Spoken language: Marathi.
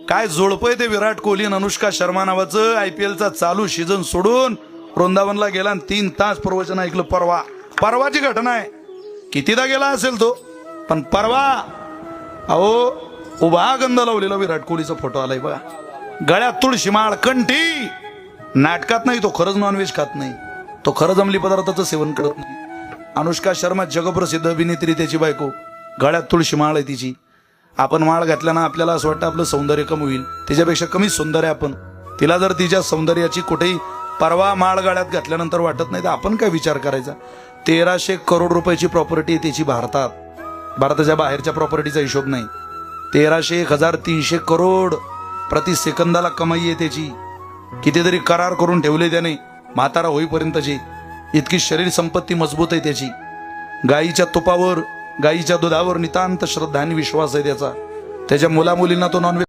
काय जोडपय ते विराट कोहली आणि अनुष्का शर्मा नावाचं IPLचा चालू सीझन सोडून वृंदावनला गेला आणि 3 तास प्रवचन ऐकलं. परवाची घटना आहे. कितीदा गेला असेल तो, पण परवा अहो उभा गंध लावलेला विराट कोहलीचा फोटो आलाय बघा. गळ्यात तुळशी माळ, कंठी. नाटकात नाही, तो खरंच नॉनव्हेज खात नाही, तो खरंच अंमली पदार्थाचं सेवन करत नाही. अनुष्का शर्मा जगप्रसिद्ध अभिनेत्री, त्याची बायको. गळ्यात तुळशी माळ आहे तिची. आपण माळ घातल्यानं आपल्याला असं वाटतं आपलं सौंदर्य कमी होईल, तिच्यापेक्षा कमी सुंदर आहे आपण. तिला जर तिच्या सौंदर्याची कुठेही परवा माळ गळ्यात घातल्यानंतर वाटत नाही तर आपण काय विचार करायचा. 1300 करोड रुपयाची प्रॉपर्टी आहे त्याची भारतात. भारताच्या बाहेरच्या प्रॉपर्टीचा हिशोब नाही. 1300-1300 करोड प्रति सेकंदाला कमाई आहे त्याची. कितीतरी करार करून ठेवले त्याने म्हातारा होईपर्यंतची. इतकी शरीर संपत्ती मजबूत आहे त्याची. गाईच्या तुपावर, गाईच्या दुधावर नितांत श्रद्धा आणि विश्वास आहे त्याचा. त्याच्या मुलामुलींना तो नॉनव्हेज